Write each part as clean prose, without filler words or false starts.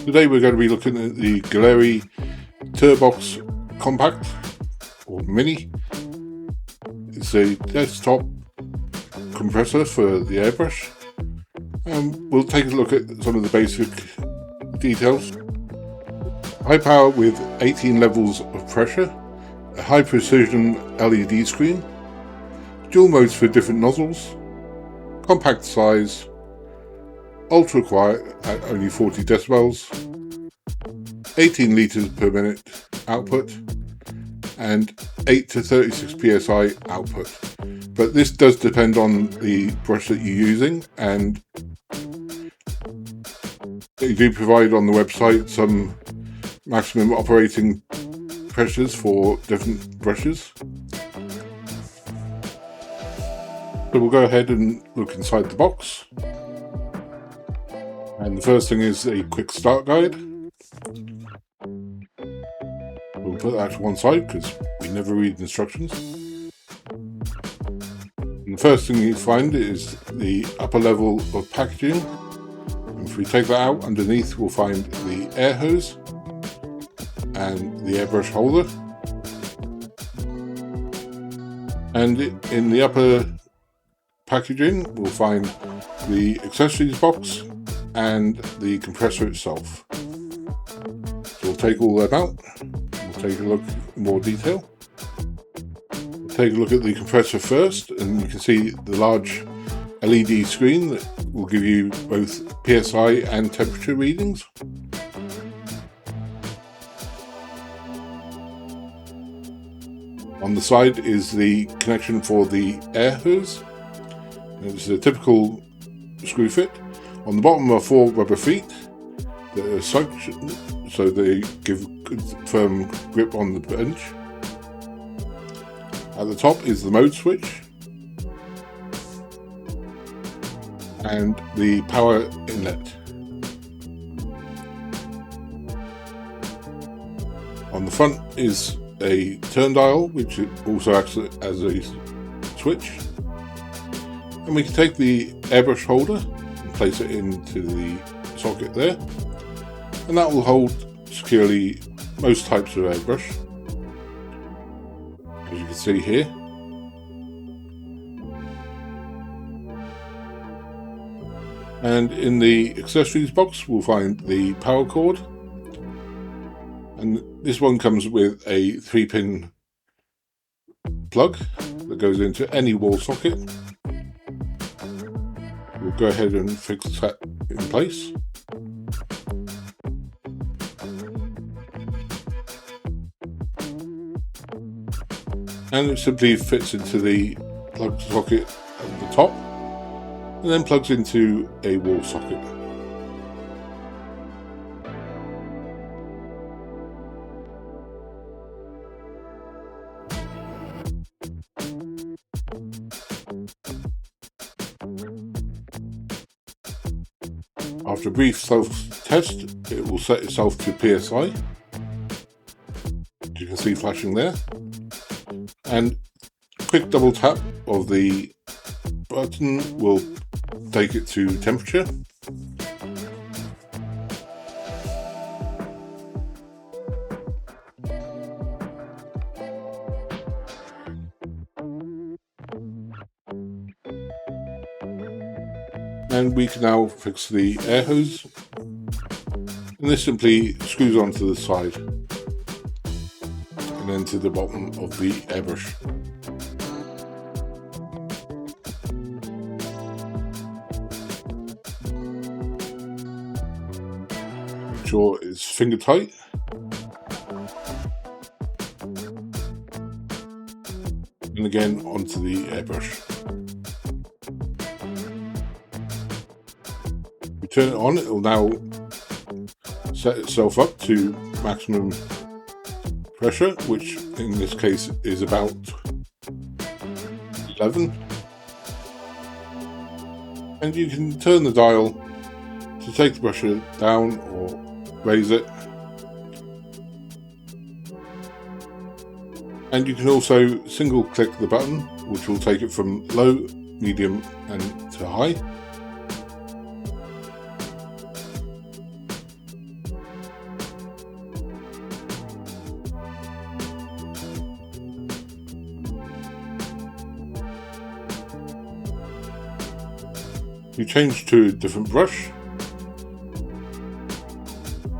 Today we're going to be looking at the Gaahleri Turbox Compact or Mini. It's a desktop compressor for the airbrush, and we'll take a look at some of the basic details. High power with 18 levels of pressure, a high precision LED screen, dual modes for different nozzles, compact size, ultra quiet at only 40 decibels, 18 litres per minute output, and 8 to 36 psi output. But this does depend on the brush that you're using, and they do provide on the website some maximum operating pressures for different brushes. So we'll go ahead and look inside the box. And the first thing is a quick start guide. We'll put that to one side because we never read instructions. And the first thing you find is the upper level of packaging. And if we take that out, underneath we'll find the air hose and the airbrush holder. And in the upper packaging we'll find the accessories box and the compressor itself. So we'll take all that out. We'll take a look in more detail. We'll take a look at the compressor first, and you can see the large LED screen that will give you both PSI and temperature readings. On the side is the connection for the air hose. It's a typical screw fit. On the bottom are 4 rubber feet that are suction, so they give good firm grip on the bench. At the top is the mode switch and the power inlet. On the front is a turn dial, which also acts as a switch. And we can take the airbrush holder and place it into the socket there, and that will hold securely most types of airbrush, as you can see here. And in the accessories box we'll find the power cord, and this one comes with a 3-pin plug that goes into any wall socket. We'll go ahead and fix that in place. And it simply fits into the plug socket at the top and then plugs into a wall socket. After a brief self-test, it will set itself to PSI, as you can see flashing there, and a quick double tap of the button will take it to temperature. And we can now fix the air hose, and this simply screws onto the side and then to the bottom of the airbrush. Make sure it's finger tight. And again onto the airbrush. Turn it on, it will now set itself up to maximum pressure, which in this case is about 11. And you can turn the dial to take the brusher down or raise it. And you can also single click the button, which will take it from low, medium and to high. You change to a different brush,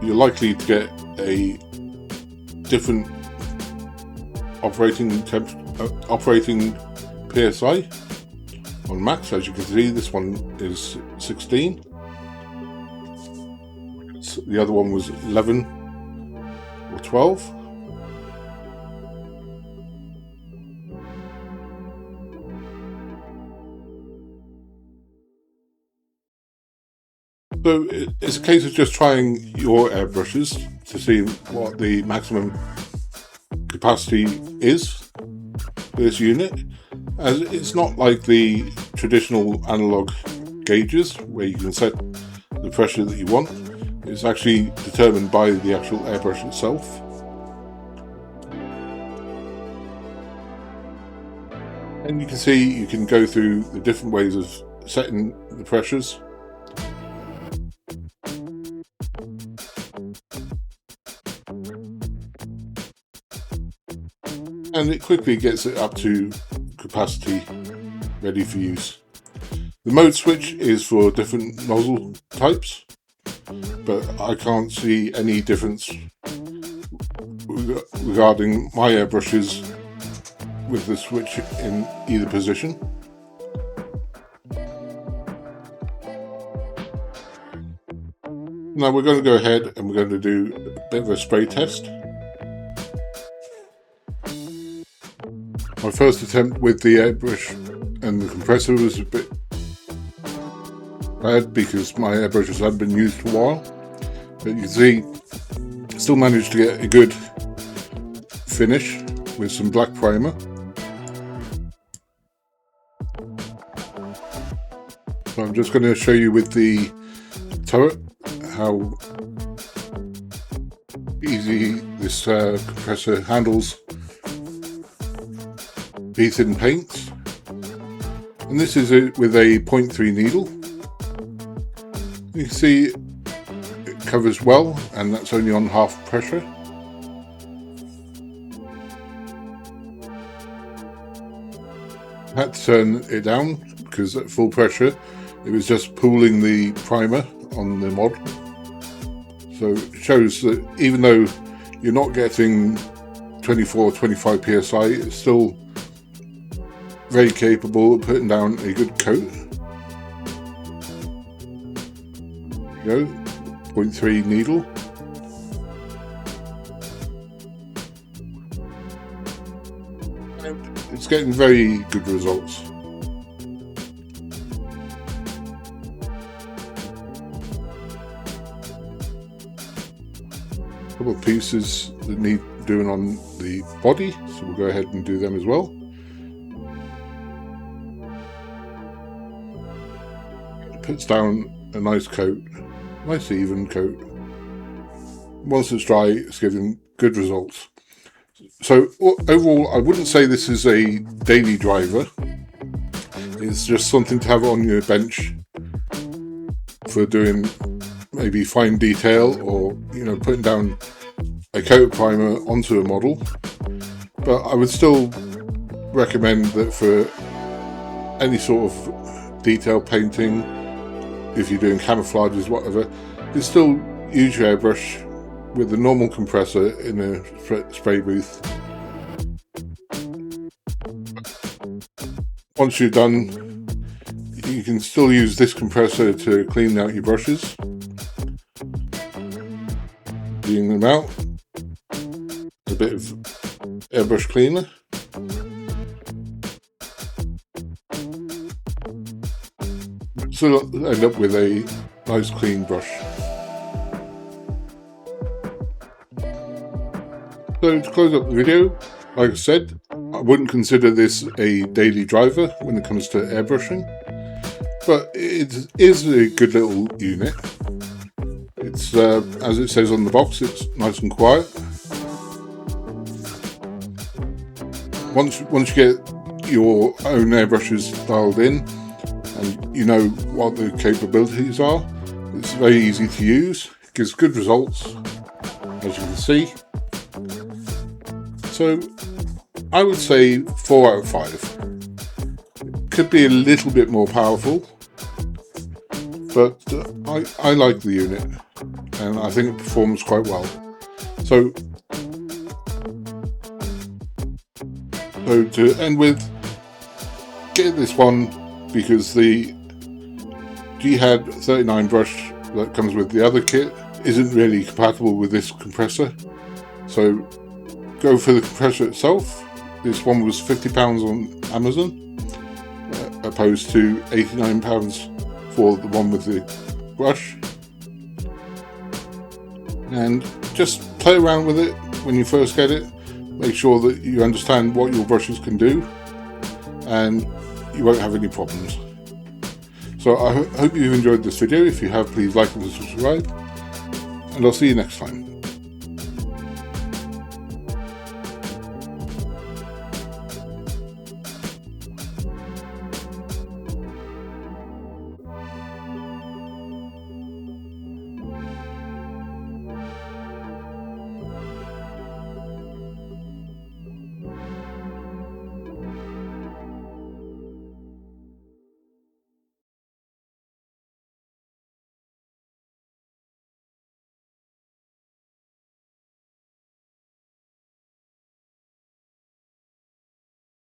you're likely to get a different operating PSI on max. As you can see, this one is 16. The other one was 11 or 12. So it's a case of just trying your airbrushes to see what the maximum capacity is for this unit, as it's not like the traditional analog gauges where you can set the pressure that you want. It's actually determined by the actual airbrush itself. And you can see you can go through the different ways of setting the pressures. And it quickly gets it up to capacity, ready for use. The mode switch is for different nozzle types, but I can't see any difference regarding my airbrushes with the switch in either position. Now we're going to go ahead and we're going to do a bit of a spray test. My first attempt with the airbrush and the compressor was a bit bad because my airbrushes hadn't been used for a while, but you can see still managed to get a good finish with some black primer. So I'm just going to show you with the turret how easy this compressor handles thin paints, and this is with a 0.3 needle. You can see it covers well, and that's only on half pressure. I had to turn it down because at full pressure it was just pooling the primer on the mod. So it shows that even though you're not getting 24-25 psi, it's still very capable of putting down a good coat. There you go, 0.3 needle. And it's getting very good results. A couple of pieces that need doing on the body, so we'll go ahead and do them as well. Puts down a nice coat, nice even coat. Once it's dry, it's giving good results. So overall, I wouldn't say this is a daily driver. It's just something to have on your bench for doing maybe fine detail, or putting down a coat of primer onto a model. But I would still recommend that for any sort of detail painting, if you're doing camouflages, whatever, you still use your airbrush with the normal compressor in a spray booth. Once you're done, you can still use this compressor to clean out your brushes. Cleaning them out, a bit of airbrush cleaner. So end up with a nice clean brush. So to close up the video, like I said, I wouldn't consider this a daily driver when it comes to airbrushing, but it is a good little unit. It's as it says on the box, it's nice and quiet. Once you get your own airbrushes dialed in, and you know what the capabilities are, it's very easy to use. It gives good results, as you can see. So I would say 4 out of 5. It could be a little bit more powerful, but I like the unit, and I think it performs quite well. So to end with, get this one because the Gaahleri 39 brush that comes with the other kit isn't really compatible with this compressor. So go for the compressor itself. This one was £50 on Amazon, opposed to £89 for the one with the brush. And just play around with it when you first get it. Make sure that you understand what your brushes can do, and you won't have any problems. So I hope you've enjoyed this video. If you have, please like and subscribe, and I'll see you next time.